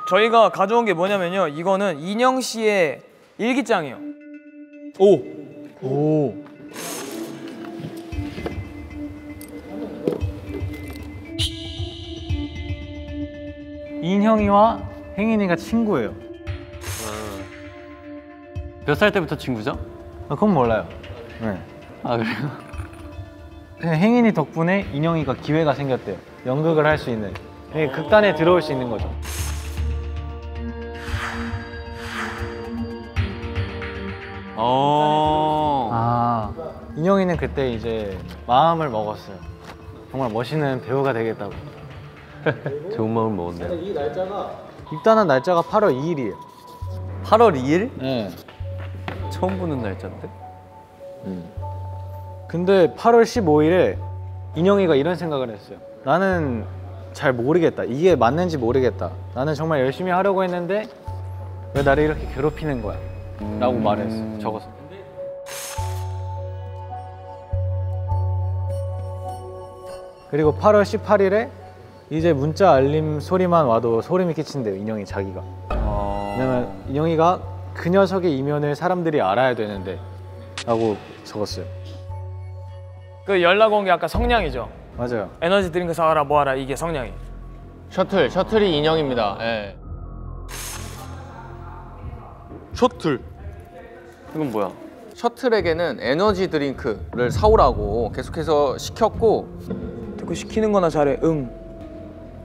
저희가 가져온 게 뭐냐면요. 이거는 인형 씨의 일기장이에요. 오. 인형이와 행인이가 친구예요. 몇 살 때부터 친구죠? 그건 몰라요. 네. 아 그래요? 그냥 행인이 덕분에 인형이가 기회가 생겼대요. 연극을 할 수 있는. 극단에 들어올 수 있는 거죠. 인형이는 그때 이제 마음을 먹었어요. 정말 멋있는 배우가 되겠다고. 좋은 마음을 먹었네요. 이 날짜가 입단한 날짜가 8월 2일이에요. 8월 2일? 네. 처음 보는 날짜인데? 근데 8월 15일에 인형이가 이런 생각을 했어요. 나는 잘 모르겠다. 이게 맞는지 모르겠다. 나는 정말 열심히 하려고 했는데 왜 나를 이렇게 괴롭히는 거야? 라고 말했어요. 적어서. 그리고 8월 18일에 이제 문자 알림 소리만 와도 소름이 끼친대요. 인형이 자기가. 왜냐면 인형이가 그 녀석의 이면을 사람들이 알아야 되는데 라고 적었어요. 그 연락 온 게 아까 성냥이죠? 맞아요. 에너지 드링크 사와라 뭐하라 이게 성냥이. 셔틀이 인형입니다. 예. 셔틀. 이건 뭐야? 셔틀에게는 에너지 드링크를 사오라고 계속해서 시켰고 듣고 시키는 거나 잘해.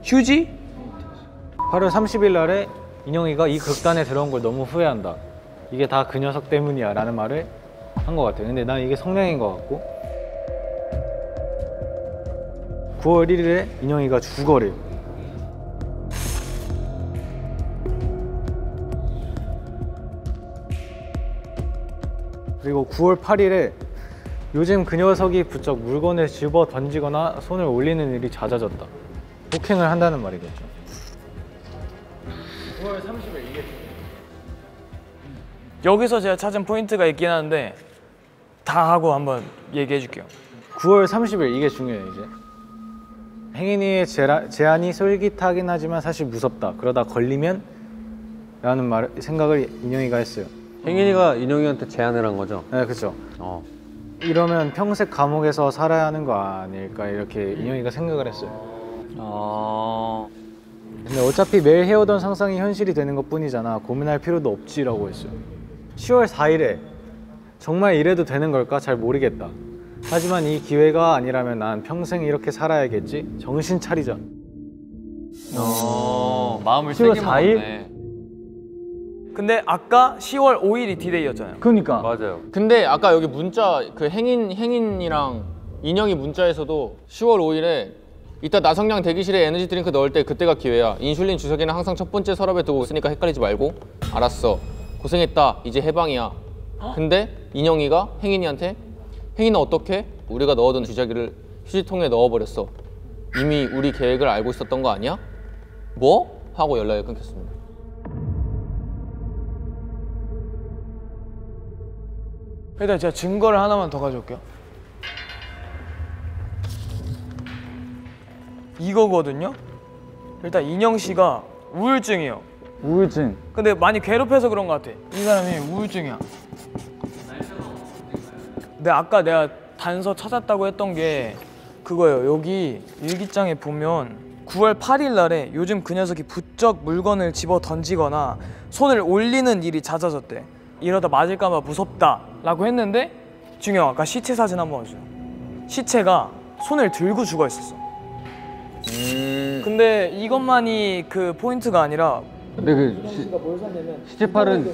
휴지? 8월 30일 날에 인형이가 이 극단에 들어온 걸 너무 후회한다. 이게 다 그 녀석 때문이야 라는 말을 한 것 같아요. 근데 난 이게 성냥인 것 같고 9월 1일에 인형이가 죽어래요. 그리고 9월 8일에 요즘 그 녀석이 부쩍 물건을 집어 던지거나 손을 올리는 일이 잦아졌다. 폭행을 한다는 말이겠죠. 9월 30일 이게 여기서 제가 찾은 포인트가 있긴 한데 다 하고 한번 얘기해 줄게요. 9월 30일 이게 중요해요. 이제 행인이의 제안이 솔깃하긴 하지만 사실 무섭다. 그러다 걸리면 라는 생각을 인형이가 했어요. 행인이가 인형이한테 제안을 한 거죠? 네, 그렇죠. 이러면 평생 감옥에서 살아야 하는 거 아닐까 이렇게 인형이가 생각을 했어요. 근데 어차피 매일 해오던 상상이 현실이 되는 것뿐이잖아. 고민할 필요도 없지라고 했어요. 10월 4일에 정말 이래도 되는 걸까? 잘 모르겠다. 하지만 이 기회가 아니라면 난 평생 이렇게 살아야겠지? 정신 차리자. 마음을 10월 세게 4일? 먹었네. 근데 아까 10월 5일이 디데이였잖아요. 그러니까. 맞아요. 근데 아까 여기 문자 그 행인이랑 인형이 문자에서도 10월 5일에 이따 나성냥 대기실에 에너지 드링크 넣을 때 그때가 기회야. 인슐린 주사기는 항상 첫 번째 서랍에 두고 있으니까 헷갈리지 말고. 알았어. 고생했다. 이제 해방이야. 근데 인형이가 행인이한테 행인아 어떡해? 우리가 넣어둔 주사기를 휴지통에 넣어버렸어. 이미 우리 계획을 알고 있었던 거 아니야? 뭐? 하고 연락이 끊겼습니다. 일단 제가 증거를 하나만 더 가져올게요. 이거거든요? 일단 인형 씨가 우울증이에요. 우울증. 근데 많이 괴롭혀서 그런 것 같아. 이 사람이 우울증이야. 근데 아까 내가 단서 찾았다고 했던 게 그거예요. 여기 일기장에 보면 9월 8일 날에 요즘 그 녀석이 부쩍 물건을 집어 던지거나 손을 올리는 일이 잦아졌대. 이러다 맞을까 봐 무섭다 라고 했는데 중요한 아까 시체 사진 한번 봐주세요. 시체가 손을 들고 죽어 있었어. 근데 이것만이 그 포인트가 아니라 근데 그 시체팔은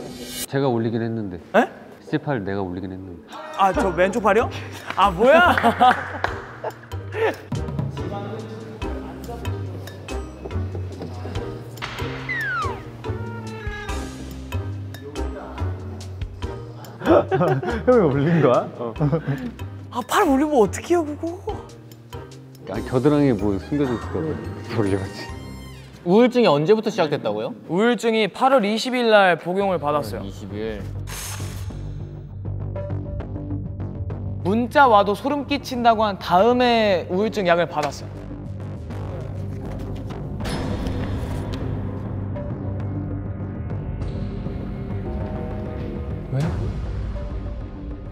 제가 올리긴 했는데. 에? 시체팔 내가 올리긴 했는데. 아, 저 왼쪽 팔이요? 아, 뭐야? 형이 올린 거야? 아, 팔 올리면 어떡해요, 그거? 아, 겨드랑이에 뭐 숨겨져 있을 것 같아. 올려봤지. 우울증이 언제부터 시작됐다고요? 우울증이 8월 20일 날 복용을 받았어요. 20일. 문자 와도 소름 끼친다고 한 다음에 우울증 약을 받았어요.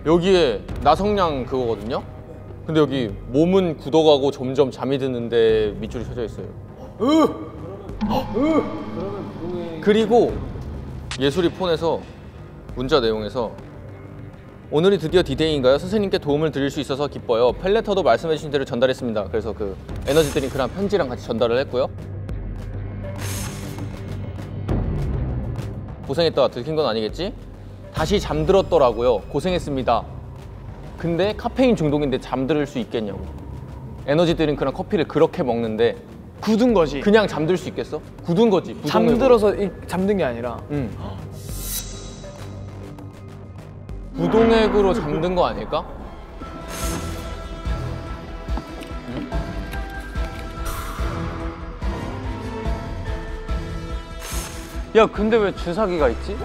여기에 나성량 그거거든요. 근데 여기 몸은 굳어가고 점점 잠이 드는데 밑줄이 쳐져 있어요. 그리고 예술이 폰에서 문자 내용에서 오늘이 드디어 디데이인가요? 선생님께 도움을 드릴 수 있어서 기뻐요. 펠레터도 말씀해 주신 대로 전달했습니다. 그래서 그 에너지 드링크랑 편지랑 같이 전달을 했고요. 고생했다. 들킨 건 아니겠지? 다시 잠들었더라고요. 고생했습니다. 근데 카페인 중독인데 잠들 수 있겠냐고. 에너지 드링크랑 커피를 그렇게 먹는데 굳은 거지. 그냥 잠들 수 있겠어? 굳은 거지. 부동액으로. 잠들어서 잠든 게 아니라. 응. 부동액으로 잠든 거 아닐까? 응? 야, 근데 왜 주사기가 있지?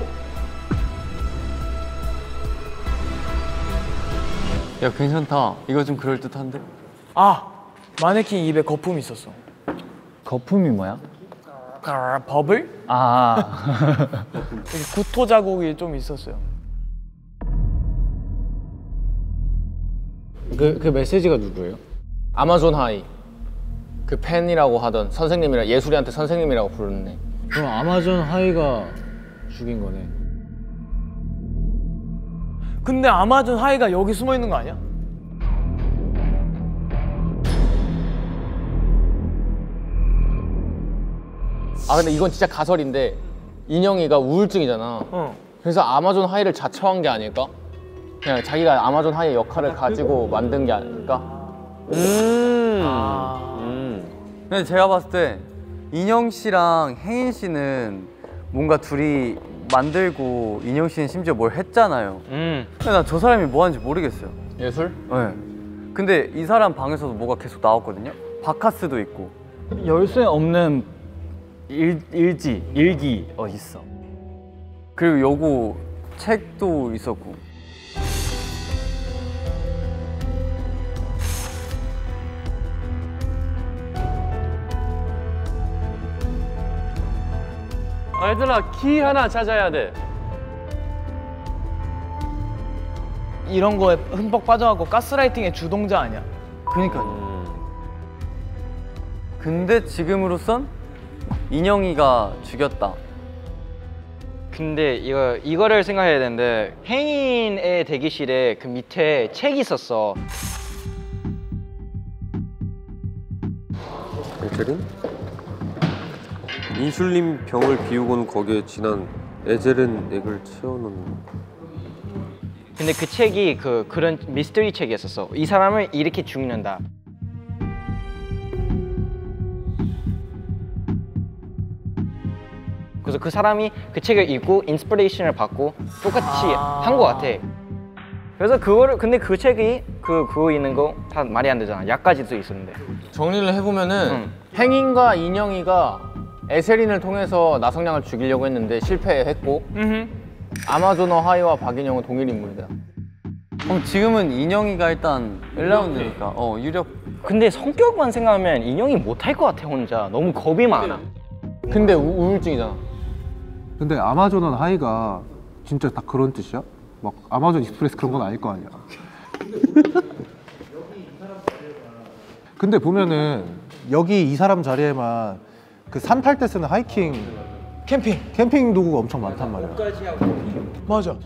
야, 괜찮다. 이거 좀 그럴듯한데? 아, 마네킹 입에 거품이 있었어. 거품이 뭐야? 버블? 아. 여기 구토 자국이 좀 있었어요. 그 메시지가 누구예요? 아마존 하이. 그 팬이라고 하던 선생님이라 예술이한테 선생님이라고 부르는 애. 그럼 아마존 하이가 죽인 거네. 근데 아마존 하이가 여기 숨어 있는 거 아니야? 아 근데 이건 진짜 가설인데 인형이가 우울증이잖아. 그래서 아마존 하이를 자처한 게 아닐까? 그냥 자기가 아마존 하이의 역할을 가지고 만든 게 아닐까? 근데 제가 봤을 때 인형 씨랑 혜인 씨는 뭔가 둘이 만들고 인형 씨는 심지어 뭘 했잖아요. 근데 난 저 사람이 뭐 하는지 모르겠어요. 예술? 네. 근데 이 사람 방에서도 뭐가 계속 나왔거든요. 바카스도 있고. 열쇠 없는 일기 있어. 그리고 요거 책도 있었고. 얘들아, 키 하나 찾아야 돼. 이런 거에 흠뻑 빠져갖고 가스라이팅의 주동자 아니야? 그니까요. 근데 지금으로선 인형이가 죽였다. 근데 이거를 생각해야 되는데 행인의 대기실에 그 밑에 책이 있었어. 에젤은? 인슐린 병을 비우고는 거기에 진한 에젤은 액을 채워넣는. 근데 그 책이 그런 미스터리 책이었었어. 이 사람을 이렇게 죽는다. 그래서 그 사람이 그 책을 읽고 인스피레이션을 받고 똑같이 한 것 같아. 그래서 근데 그 책이 그거 있는 거 다 말이 안 되잖아. 약까지도 있었는데. 정리를 해보면은 행인과 인형이가 에세린을 통해서 나성량을 죽이려고 했는데 실패했고 아마존어 하이와 박인영은 동일 인물이다. 그럼 지금은 인형이가 일단 1라운드니까 유력. 근데 성격만 생각하면 인형이 못할 것 같아 혼자. 너무 겁이 많아. 근데 우울증이잖아. 근데 아마존은 하이가 진짜 다 그런 뜻이야? 막 아마존 익스프레스 그런 건 아닐 거 아니야. 근데 보면은 여기 이 사람 자리에만 그 산 탈 때 쓰는 하이킹 캠핑 도구가 엄청 많단 말이야. 맞아.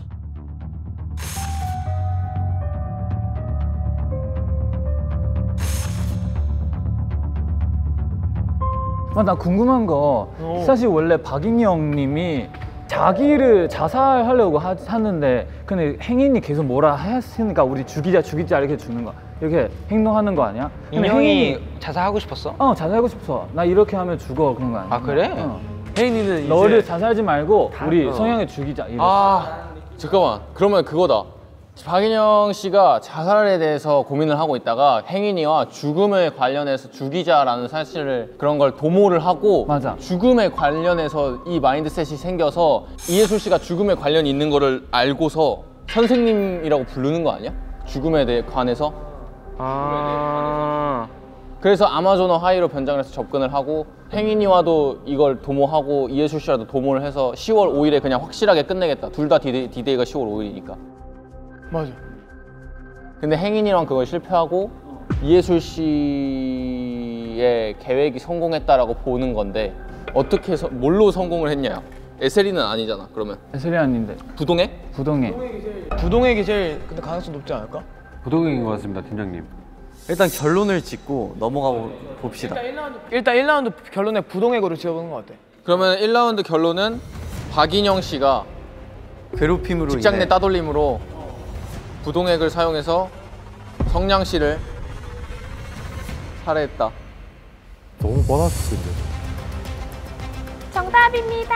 나 궁금한 거 사실 원래 박인영 님이 자기를 자살하려고 하는데 근데 행인이 계속 뭐라 했으니까 우리 죽이자 이렇게 주는 거야. 이렇게 행동하는 거 아니야? 근데 인형이 자살하고 싶었어? 자살하고 싶어. 나 이렇게 하면 죽어 그런 거 아니야? 아 그래? 혜인이는 너를 자살하지 말고 우리 성형을 죽이자. 잠깐만. 그러면 그거다. 박인영 씨가 자살에 대해서 고민을 하고 있다가 행인이와 죽음에 관련해서 죽이자라는 사실을 그런 걸 도모를 하고 맞아. 죽음에 관련해서 이 마인드셋이 생겨서 이예술 씨가 죽음에 관련이 있는 거를 알고서 선생님이라고 부르는 거 아니야? 죽음에 대해 관해서? 그래서 아마존어 하이로 변장을 해서 접근을 하고 행인이와도 이걸 도모하고 이예술 씨라도 도모를 해서 10월 5일에 그냥 확실하게 끝내겠다. 둘 다 디데이가 10월 5일이니까. 맞아. 근데 행인이랑 그걸 실패하고 이해술 씨의 계획이 성공했다라고 보는 건데 어떻게 뭘로 성공을 했냐? 에세리는 아니잖아. 그러면 에셀이 아닌데 부동액? 부동의. 부동액이 제일 근데 가능성 높지 않을까? 부동액인 것 같습니다, 팀장님. 일단 결론을 짓고 넘어가 봅시다. 일단 1라운드 결론에 부동액으로 지어보는 것 같아. 그러면 1라운드 결론은 박인영 씨가 괴롭힘으로 직장 내 인해 따돌림으로 부동액을 사용해서 성냥 씨를 살해했다. 너무 뻔하실 텐데. 정답입니다.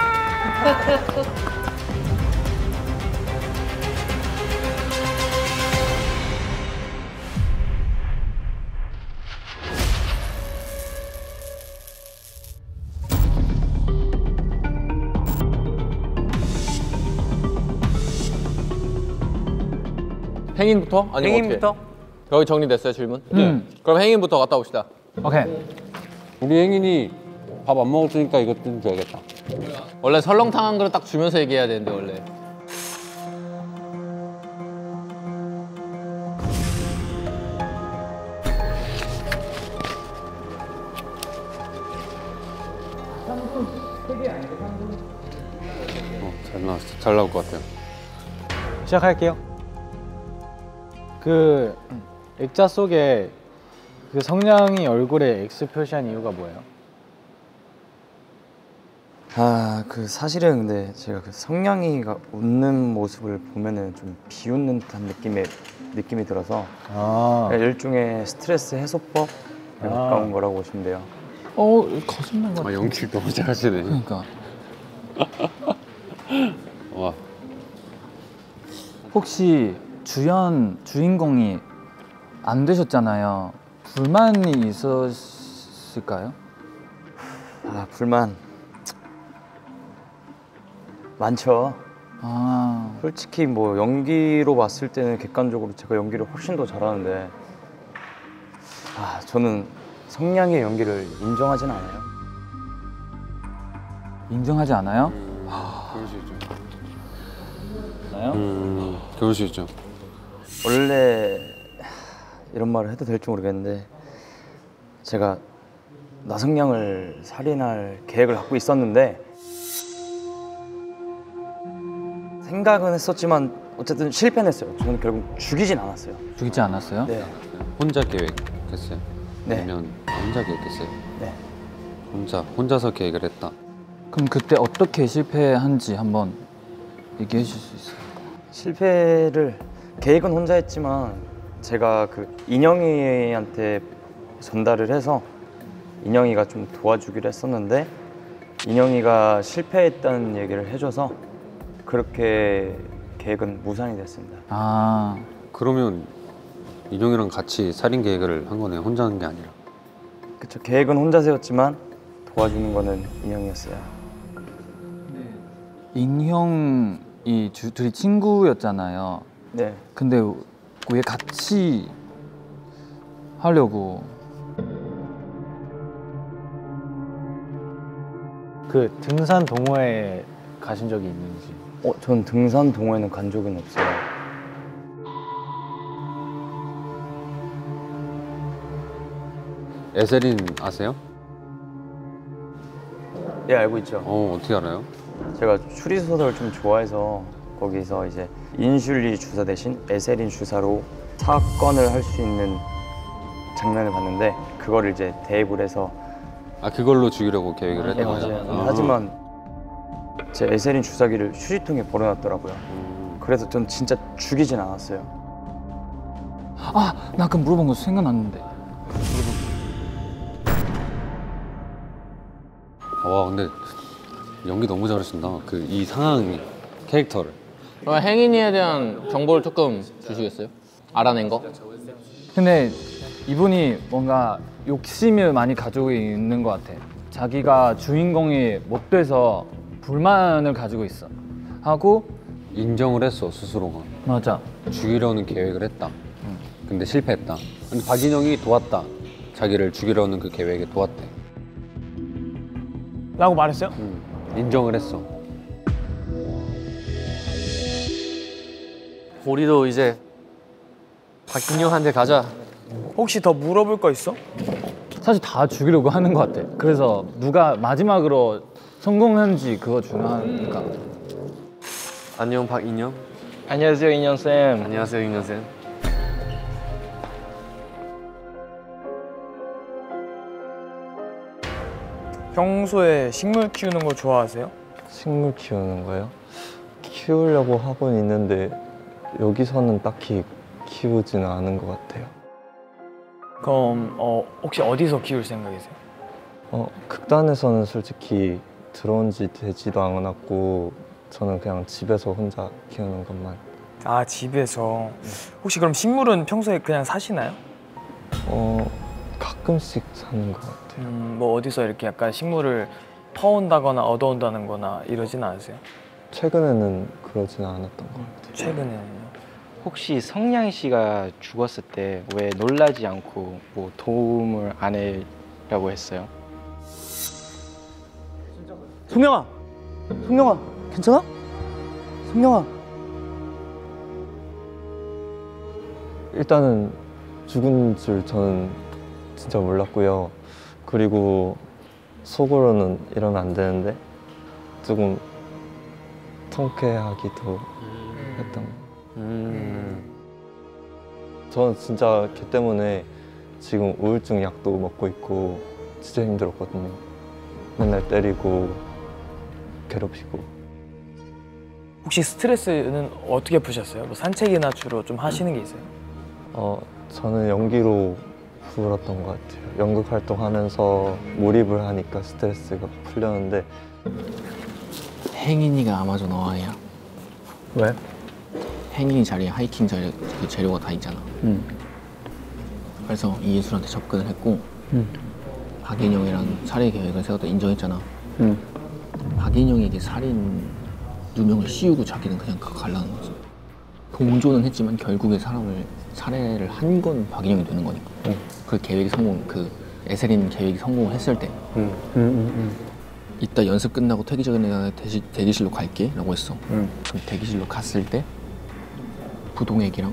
행인부터? 아니면 행인부터? 어떻게? 여기 정리됐어요, 질문? 그럼 행인부터 갔다 옵시다. 오케이. 우리 행인이 밥 안 먹었으니까 이것 좀 줘야겠다. 원래 설렁탕 한 그릇 딱 주면서 얘기해야 되는데 원래. 잘 나왔어. 잘 나올 것 같아요. 시작할게요. 그 액자 속에 그 성냥이 얼굴에 X 표시한 이유가 뭐예요? 아, 그 사실은 근데 제가 그 성냥이가 웃는 모습을 보면은 좀 비웃는 듯한 느낌이 들어서 아, 일종의 스트레스 해소법에 가까운 거라고 보시면 돼요. 거짓말 같아. 아, 연출 너무 잘하시네. 그러니까. 와, 혹시 주인공이 안 되셨잖아요. 불만이 있었을까요? 아, 불만 많죠. 아, 솔직히 뭐 연기로 봤을 때는 객관적으로 제가 연기를 훨씬 더 잘하는데 저는 성냥의 연기를 인정하진 않아요. 인정하지 않아요? 그럴 수 있죠. 그럴 수 있죠. 원래 이런 말을 해도 될지 모르겠는데 제가 나성냥을 살인할 계획을 갖고 있었는데 생각은 했었지만 어쨌든 실패는 했어요. 저는 결국 죽이진 않았어요. 죽이지 않았어요? 네. 혼자 계획했어요? 네. 아니면 혼자 계획했어요? 네. 혼자서 계획을 했다. 그럼 그때 어떻게 실패한지 한번 얘기해 주실 수 있어요? 계획은 혼자 했지만 제가 그 인영이한테 전달을 해서 인영이가 좀 도와주기로 했었는데 인영이가 실패했다는 얘기를 해줘서 그렇게 계획은 무산이 됐습니다. 아, 그러면 인용이랑 같이 살인 계획을 한 거네요. 혼자 한 게 아니라. 그쵸, 계획은 혼자 세웠지만 도와주는 거는 인영이었어요. 인형이 둘이 친구였잖아요. 네. 근데 왜 같이 하려고? 그 등산 동호회 가신 적이 있는지. 전 등산 동호회는 간 적은 없어요. 에세린 아세요? 예, 알고 있죠. 어떻게 알아요? 제가 추리소설을 좀 좋아해서 거기서 이제 인슐리 주사 대신 에세린 주사로 사건을 할 수 있는 장면을 봤는데 그거를 이제 대입을 해서 그걸로 죽이려고 계획을 네, 했던 거죠? 맞아요. 하지만 제 에세린 주사기를 휴지통에 버려놨더라고요. 그래서 전 진짜 죽이진 않았어요. 아, 나 아까 물어본 거 생각났는데. 와, 근데 연기 너무 잘하신다. 이 상황 캐릭터를. 그럼 행인이에 대한 정보를 조금 주시겠어요? 알아낸 거? 근데 이분이 뭔가 욕심을 많이 가지고 있는 것 같아. 자기가 주인공이 못 돼서 불만을 가지고 있어. 하고 인정을 했어, 스스로가. 맞아. 죽이려는 계획을 했다. 근데 실패했다. 근데 박인영이 도왔다. 자기를 죽이려는 그 계획에 도왔대. 라고 말했어요? 인정을 했어. 우리도 이제 박인영한테 가자. 혹시 더 물어볼 거 있어? 사실 다 죽이려고 하는 것 같아. 그래서 누가 마지막으로 성공한지 그거 중요하니까. 안녕 박인영. 안녕하세요, 인형 쌤. 안녕하세요 인영 쌤. 평소에 식물 키우는 거 좋아하세요? 식물 키우는 거요? 키우려고 하고는 있는데 여기서는 딱히 키우지는 않은 것 같아요. 그럼 혹시 어디서 키울 생각이세요? 극단에서는 솔직히 들어온 지 되지도 않았고 저는 그냥 집에서 혼자 키우는 것만. 아, 집에서. 혹시 그럼 식물은 평소에 그냥 사시나요? 가끔씩 사는 것 같아요. 뭐 어디서 이렇게 약간 식물을 퍼온다거나 얻어온다는 거나 이러진 않으세요? 최근에는 그러지는 않았던 것 같아요. 최근에는요? 혹시 성냥 씨가 죽었을 때 왜 놀라지 않고 뭐 도움을 안 해라고 했어요? 송영아! 송영아! 괜찮아? 송영아! 일단은 죽은 줄 저는 진짜 몰랐고요. 그리고 속으로는 이러면 안 되는데 조금 통쾌하기도 했던 거. 저는 진짜 걔 때문에 지금 우울증 약도 먹고 있고 진짜 힘들었거든요. 맨날 때리고 괴롭히고. 혹시 스트레스는 어떻게 푸셨어요? 뭐 산책이나 주로 좀 하시는 게 있어요? 저는 연기로 풀었던 것 같아요. 연극 활동하면서 몰입을 하니까 스트레스가 풀렸는데. 행인이가 아마존 어항이야. 왜? 행인 자리에 하이킹 자리 그 재료가 다 있잖아. 그래서 이예술한테 접근을 했고 박인영이랑 살해 계획을 세웠다 인정했잖아. 박인영에게 살인 누명을 씌우고 자기는 그냥 갈라는 거지. 동조는 했지만 결국에 사람을 살해를 한 건 박인영이 되는 거니까. 그 계획이 그 에세린 계획이 성공했을 때 이따 연습 끝나고 퇴기 전에 내가 대기실로 갈게 라고 했어. 그럼 대기실로 갔을 때 부동액이랑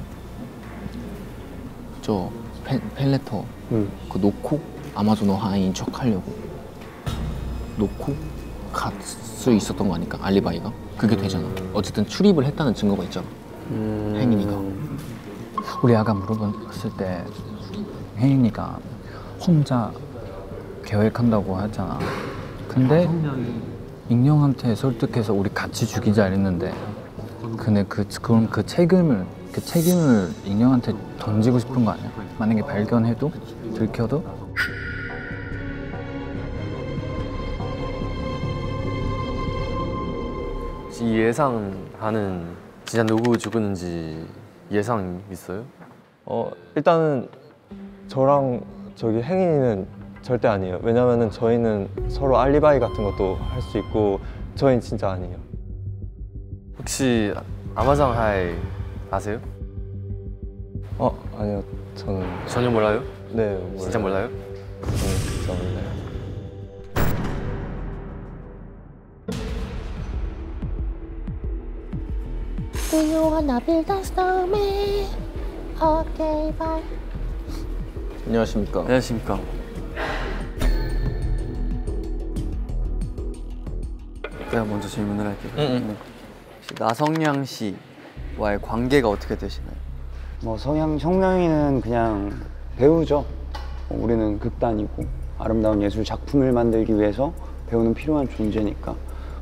저 펠레터 그거 놓고 아마존 어항인 척 하려고 놓고 갈 수 있었던 거 아닐까? 알리바이가? 그게 되잖아. 어쨌든 출입을 했다는 증거가 있잖아. 행인이가. 우리 아까 물어봤을 때 혜인이가 혼자 계획한다고 했잖아. 근데 익명한테 설득해서 우리 같이 죽이자 이랬는데 근데 그럼 그 책임을 익명한테 던지고 싶은 거 아니야? 만약에 발견해도 들켜도 예상하는 진짜 누구 죽었는지 예상 있어요? 일단은 저랑 저기 행인이는 절대 아니에요. 왜냐면은 저희는 서로 알리바이 같은 것도 할 수 있고 저희는 진짜 아니에요. 혹시 아마존 하이 아세요? 아니요. 저는 전혀 몰라요? 네, 몰라요. 진짜 몰라요? 저는 진짜 몰라요. Do you wanna build a snowman? Okay, bye. 안녕하십니까. 안녕하십니까. 제가 먼저 질문을 할게요. 혹시 나성양 씨와의 관계가 어떻게 되시나요? 뭐 성냥이는 그냥 배우죠. 우리는 극단이고 아름다운 예술 작품을 만들기 위해서 배우는 필요한 존재니까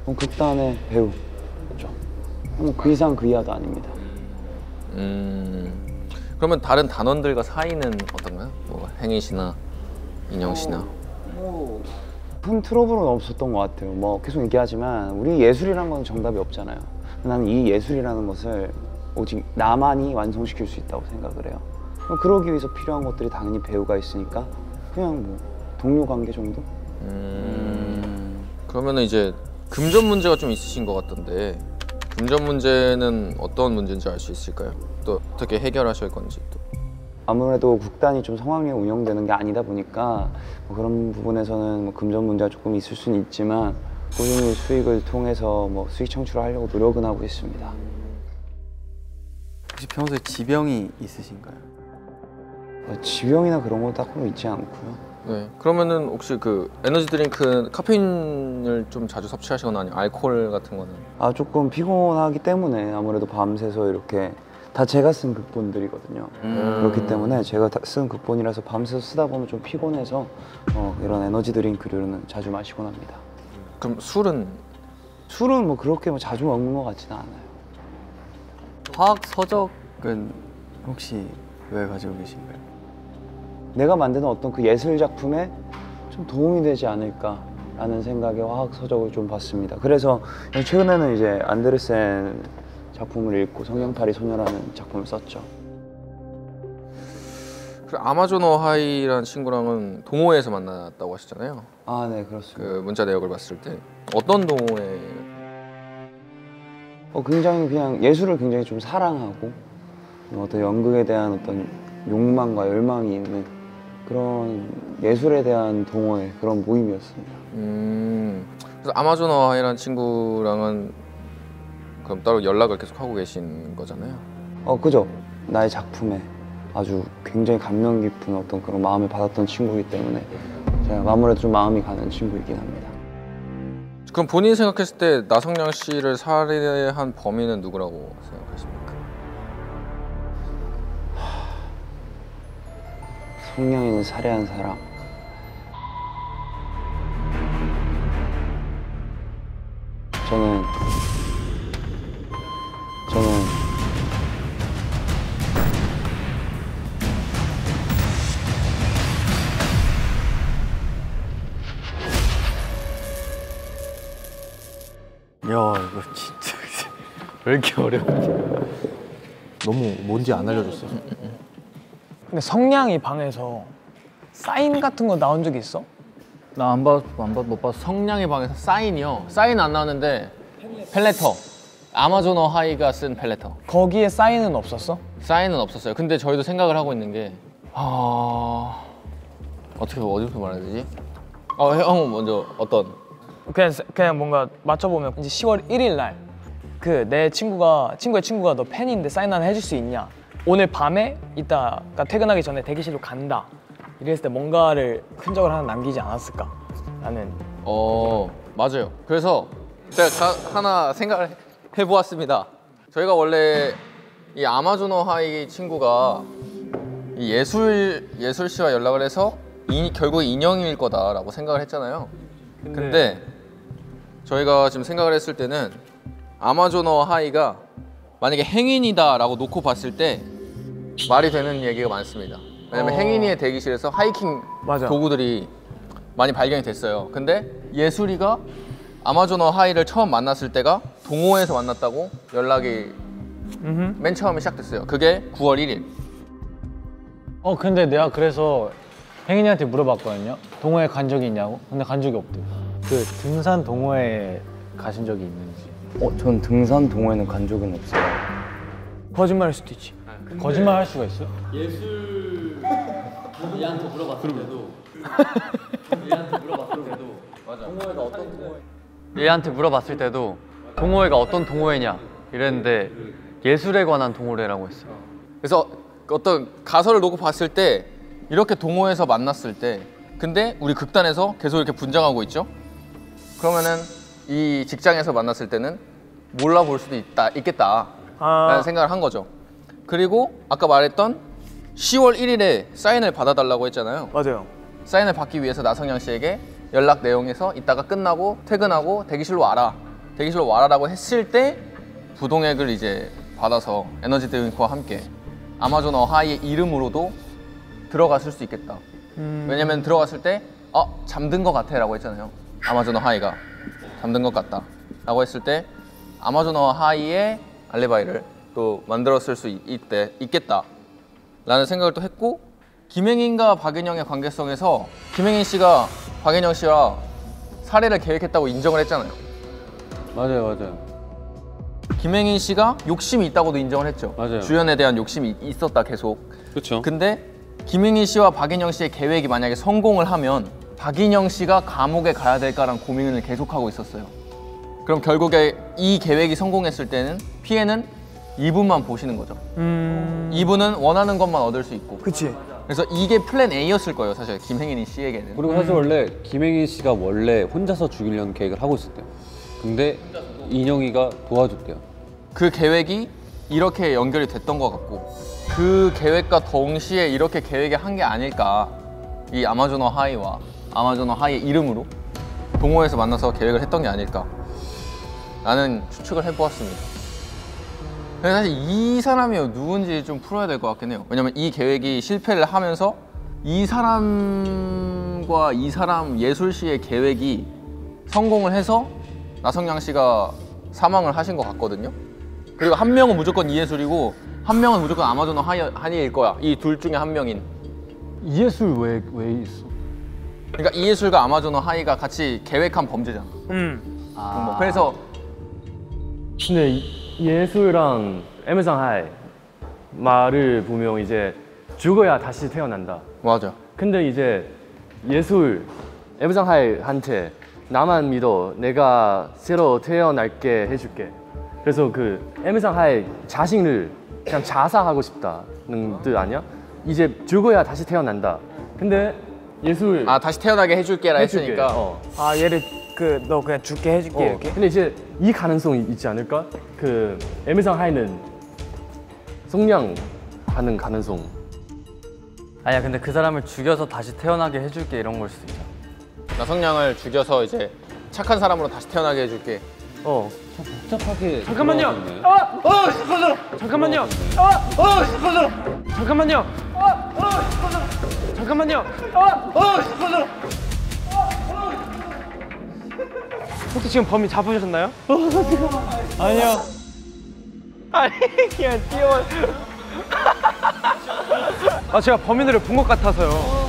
극단의 배우죠. 그 이상 그 이하도 아닙니다. 그러면 다른 단원들과 사이는 어떤가요? 뭐 행인 씨나 인영 씨나. 큰 트러블은 없었던 것 같아요. 뭐 계속 얘기하지만 우리 예술이라는 건 정답이 없잖아요. 나는 이 예술이라는 것을 오직 나만이 완성시킬 수 있다고 생각을 해요. 그러기 위해서 필요한 것들이 당연히 배우가 있으니까 그냥 뭐 동료 관계 정도? 그러면은 이제 금전 문제가 좀 있으신 것 같던데 금전 문제는 어떤 문제인지 알 수 있을까요? 또 어떻게 해결하실 건지 또. 아무래도 국단이 좀 성황리에 운영되는 게 아니다 보니까 뭐 그런 부분에서는 뭐 금전 문제가 조금 있을 수는 있지만 꾸준히 수익을 통해서 뭐 수익 창출을 하려고 노력은 하고 있습니다. 혹시 평소에 지병이 있으신가요? 지병이나 그런 거 따로 있지 않고요. 네. 그러면은 혹시 그 에너지 드링크 카페인을 좀 자주 섭취하시거나 아니면 알코올 같은 거는? 조금 피곤하기 때문에 아무래도 밤새서 이렇게 다 제가 쓴 극본들이거든요. 그렇기 때문에 제가 쓴 극본이라서 밤새서 쓰다 보면 좀 피곤해서 이런 에너지 드링크류는 자주 마시곤 합니다. 그럼 술은? 술은 뭐 그렇게 뭐 자주 먹는 것 같지는 않아요. 화학 서적은 혹시 왜 가지고 계신가요? 내가 만드는 어떤 그 예술 작품에 좀 도움이 되지 않을까라는 생각에 화학 서적을 좀 봤습니다. 그래서 최근에는 이제 안데르센 작품을 읽고 성냥팔이 소녀라는 작품을 썼죠. 그래, 아마존 어하이라는 친구랑은 동호회에서 만났다고 하셨잖아요. 아, 네, 그렇습니다. 그 문자 내역을 봤을 때 어떤 동호회? 굉장히 그냥 예술을 굉장히 좀 사랑하고 어떤 연극에 대한 어떤 욕망과 열망이 있는 그런 예술에 대한 동호회, 그런 모임이었습니다. 그래서 아마존 어하이라는 친구랑은 그럼 따로 연락을 계속 하고 계신 거잖아요? 그죠. 나의 작품에 아주 굉장히 감명 깊은 어떤 그런 마음을 받았던 친구이기 때문에 제가 아무래도 좀 마음이 가는 친구이긴 합니다. 그럼 본인이 생각했을 때 나성양 씨를 살해한 범인은 누구라고 생각하십니까? 성냥이를 살해한 사람. 저는 야, 이거 진짜 왜 이렇게 어려우냐. 너무 뭔지 안 알려줬어. 근데 성냥이 방에서 사인 같은 거 나온 적 있어? 나 못 봤어. 성냥의 방에서 사인이요? 사인 안 나왔는데 펠레터. 아마존 어하이가 쓴 펠레터. 거기에 사인은 없었어? 사인은 없었어요. 근데 저희도 생각을 하고 있는 게 어디서 말해야 되지? 형 먼저 어떤? 그냥 뭔가 맞춰보면 이제 10월 1일 날 그 내 친구의 친구가 너 팬인데 사인 하나 해줄 수 있냐? 오늘 밤에 이따가 퇴근하기 전에 대기실로 간다. 이랬을 때 뭔가를 흔적을 하나 남기지 않았을까? 라는. 맞아요. 그래서 제가 하나 생각을 해보았습니다. 저희가 원래 이 아마존 어하이 친구가 이 예술 씨와 연락을 해서 결국 인형일 거다라고 생각을 했잖아요. 근데 저희가 지금 생각을 했을 때는 아마존 어하이가 만약에 행인이다라고 놓고 봤을 때 말이 되는 얘기가 많습니다. 왜냐면 행인이의 대기실에서 하이킹 도구들이 많이 발견이 됐어요. 근데 예술이가 아마존 어하이를 처음 만났을 때가 동호회에서 만났다고 연락이 맨 처음에 시작됐어요. 그게 9월 1일. 근데 내가 그래서 혜인이한테 물어봤거든요. 동호회 간 적이 있냐고? 근데 간 적이 없대. 그 등산 동호회 가신 적이 있는지. 전 등산 동호회는 간 적은 없어요. 거짓말일 수도 있지. 거짓말 할 수가 있어? 얘한테 물어봤을 때도 동호회가 어떤 동호회? 얘한테 물어봤을 때도 동호회가 어떤 동호회냐 이랬는데 예술에 관한 동호회라고 했어요. 그래서 어떤 가설을 놓고 봤을 때 이렇게 동호회에서 만났을 때 근데 우리 극단에서 계속 이렇게 분장하고 있죠? 그러면은 이 직장에서 만났을 때는 몰라볼 수도 있겠다라는 생각을 한 거죠. 그리고 아까 말했던 10월 1일에 사인을 받아달라고 했잖아요. 맞아요. 사인을 받기 위해서 나성양 씨에게 연락 내용에서 이따가 끝나고 퇴근하고 대기실로 와라라고 했을 때 부동액을 이제 받아서 에너지 드링크와 함께 아마존 어하이의 이름으로도 들어갔을 수 있겠다. 왜냐면 들어갔을 때 잠든 것 같아 라고 했잖아요. 아마존 어하이가 잠든 것 같다 라고 했을 때 아마존 어하이의 알리바이를 또 만들었을 수 있겠다 라는 생각을 또 했고, 김행인과 박인영의 관계성에서 김행인 씨가 박인영 씨와 살해를 계획했다고 인정을 했잖아요. 맞아요. 김행인 씨가 욕심이 있다고도 인정을 했죠. 맞아요. 주연에 대한 욕심이 있었다 계속. 그렇죠. 근데 김행인 씨와 박인영 씨의 계획이 만약에 성공을 하면 박인영 씨가 감옥에 가야 될까라는 고민을 계속하고 있었어요. 그럼 결국에 이 계획이 성공했을 때는 피해는 이분만 보시는 거죠. 이분은 원하는 것만 얻을 수 있고. 그치. 그래서 이게 플랜 A였을 거예요, 사실 김행인 씨에게는. 그리고 사실 원래 김행인 씨가 원래 혼자서 죽이려는 계획을 하고 있었대요. 근데 인영이가 도와줬대요. 그 계획이 이렇게 연결이 됐던 것 같고 그 계획과 동시에 이렇게 계획이 한 게 아닐까. 이 아마존어 하이와 아마존어 하이의 이름으로 동호회에서 만나서 계획을 했던 게 아닐까 라는 추측을 해보았습니다. 근데 사실 이 사람이 누군지 좀 풀어야 될 것 같긴 해요. 왜냐면 이 계획이 실패를 하면서 이 사람과 이 사람 예술 씨의 계획이 성공을 해서 나성양 씨가 사망을 하신 것 같거든요. 그리고 한 명은 무조건 이예술이고 한 명은 무조건 아마존어 하이일 거야. 이 둘 중에 한 명인. 이예술 왜 있어? 그러니까 이예술과 아마존어 하이가 같이 계획한 범죄잖아. 뭐 그래서 근데 예술랑 에메상 하이 말을 보면 이제 죽어야 다시 태어난다. 맞아. 근데 이제 예술 에메상 하이한테 나만 믿어. 내가 새로 태어날게 해줄게. 그래서 그 에메상 하이 자신을 그냥 자살하고 싶다는 뜻 아니야? 이제 죽어야 다시 태어난다. 근데 예술 다시 태어나게 해줄게라 했으니까. 얘를 너 그냥 죽게 해줄게 이렇게. 근데 이제 이 가능성이 있지 않을까? 그 에메상 하이는 성량하는 가능성. 아니야, 근데 그 사람을 죽여서 다시 태어나게 해줄게 이런 걸 수도 있잖아. 나성량을 죽여서 이제 착한 사람으로 다시 태어나게 해줄게. 복잡하게. 잠깐만요. 잠깐만요. 잠깐만요. 잠깐만요. 혹시 지금 범인 잡으셨나요? 아니요. 아니 그냥 뛰어. 제가 범인을 본 것 같아서요.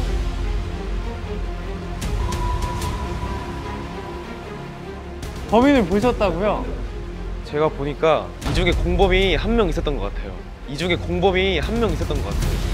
범인을 보셨다고요? 제가 보니까 이 중에 공범이 한 명 있었던 것 같아요. 이 중에 공범이 한 명 있었던 것 같아요.